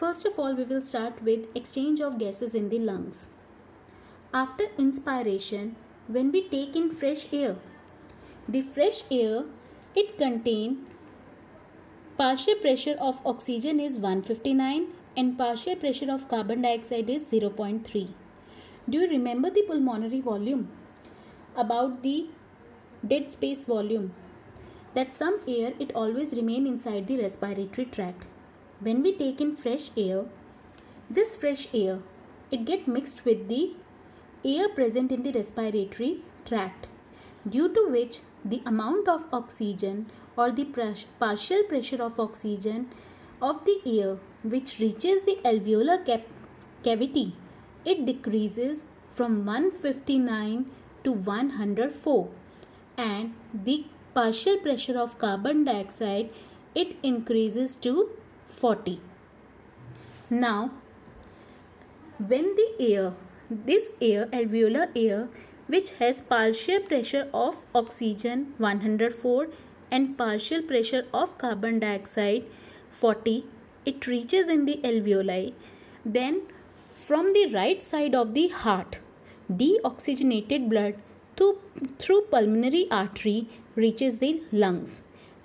First of all, we will start with exchange of gases in the lungs. After inspiration, when we take in fresh air, the fresh air, it contains partial pressure of oxygen is 159 and partial pressure of carbon dioxide is 0.3. Do you remember the pulmonary volume? About the dead space volume, that some air it always remain inside the respiratory tract. When we take in fresh air, this fresh air it get mixed with the air present in the respiratory tract, due to which the amount of oxygen or the partial pressure of oxygen of the air which reaches the alveolar cavity, it decreases from 159 to 104, and the partial pressure of carbon dioxide it increases to 40. Now, when this air, alveolar air, which has partial pressure of oxygen 104 and partial pressure of carbon dioxide 40, it reaches in the alveoli. Then from the right side of the heart, deoxygenated blood through pulmonary artery reaches the lungs,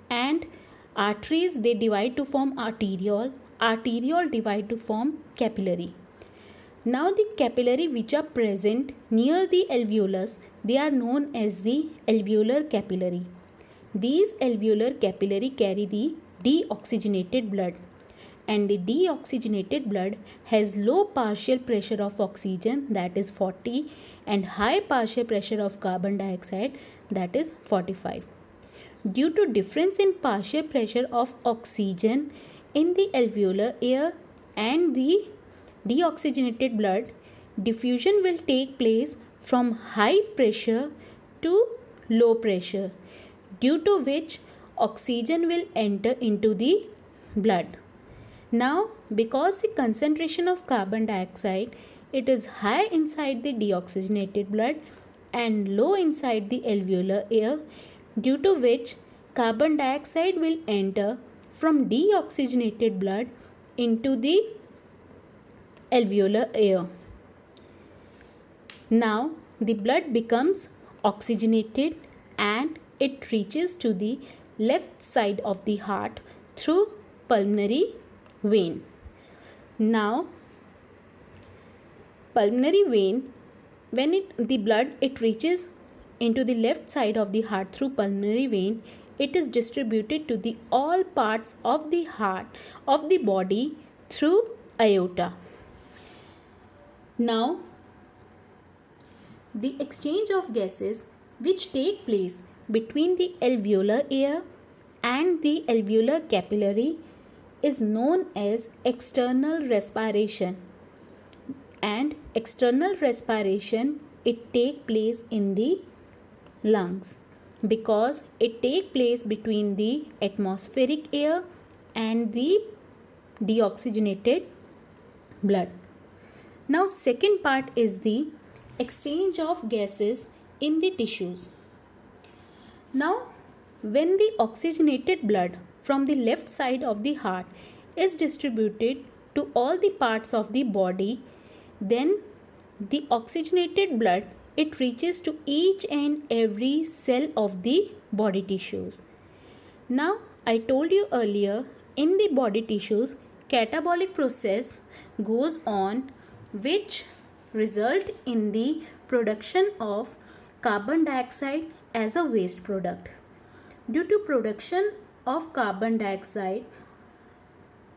and arteries they divide to form arteriole divide to form capillary. Now the capillary which are present near the alveolus, they are known as the alveolar capillary. These alveolar capillary carry the deoxygenated blood, and the deoxygenated blood has low partial pressure of oxygen, that is 40, and high partial pressure of carbon dioxide, that is 45. Due to difference in partial pressure of oxygen in the alveolar air and the deoxygenated blood, diffusion will take place from high pressure to low pressure, due to which oxygen will enter into the blood. Now, because the concentration of carbon dioxide it is high inside the deoxygenated blood and low inside the alveolar air, due to which carbon dioxide will enter from deoxygenated blood into the alveolar air. Now the blood becomes oxygenated and it reaches to the left side of the heart through pulmonary vein. Now pulmonary vein, when the blood it reaches into the left side of the heart through pulmonary vein, it is distributed to the all parts of the heart of the body through aorta. Now the exchange of gases which take place between the alveolar air and the alveolar capillary is known as external respiration, and external respiration it take place in the lungs because it take place between the atmospheric air and the deoxygenated blood. Now second part is the exchange of gases in the tissues. Now when the oxygenated blood from the left side of the heart is distributed to all the parts of the body, then the oxygenated blood it reaches to each and every cell of the body tissues. Now I told you earlier, in the body tissues catabolic process goes on which result in the production of carbon dioxide as a waste product. Due to production of carbon dioxide,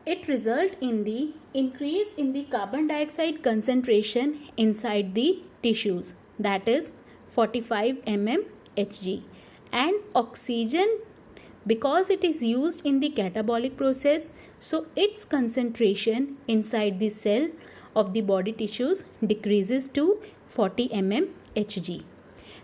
it result in the increase in the carbon dioxide concentration inside the tissues, that is 45 mmHg, and oxygen, because it is used in the catabolic process, so its concentration inside the cell of the body tissues decreases to 40 mmHg.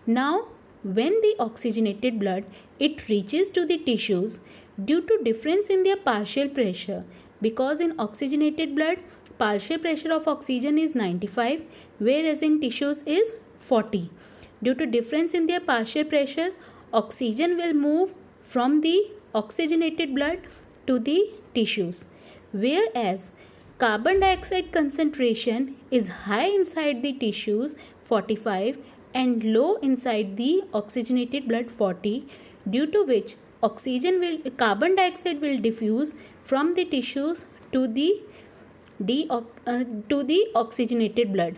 Now when the oxygenated blood it reaches to the tissues, due to difference in their partial pressure, because in oxygenated blood partial pressure of oxygen is 95 whereas in tissues is 40. Due to difference in their partial pressure, oxygen will move from the oxygenated blood to the tissues, whereas Carbon dioxide concentration is high inside the tissues 45 and low inside the oxygenated blood 40, due to which carbon dioxide will diffuse from the tissues to the oxygenated blood,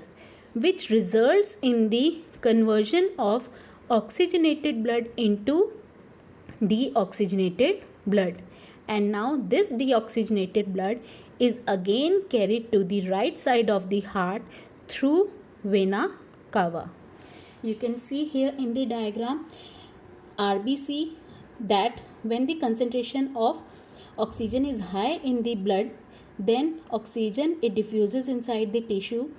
which results in the conversion of oxygenated blood into deoxygenated blood. And now this deoxygenated blood is again carried to the right side of the heart through vena cava. You can see here in the diagram RBC that when the concentration of oxygen is high in the blood, then oxygen it diffuses inside the tissue,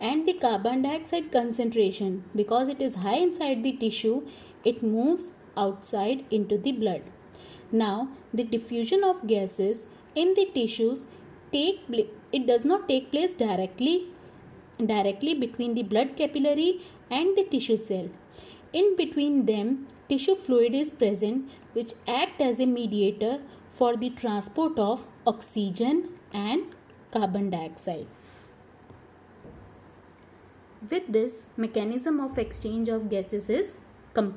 and the carbon dioxide concentration, because it is high inside the tissue, it moves outside into the blood. Now the diffusion of gases in the tissues it does not take place directly between the blood capillary and the tissue cell. In between them, tissue fluid is present, which act as a mediator for the transport of oxygen and carbon dioxide. With this, mechanism of exchange of gases is complete.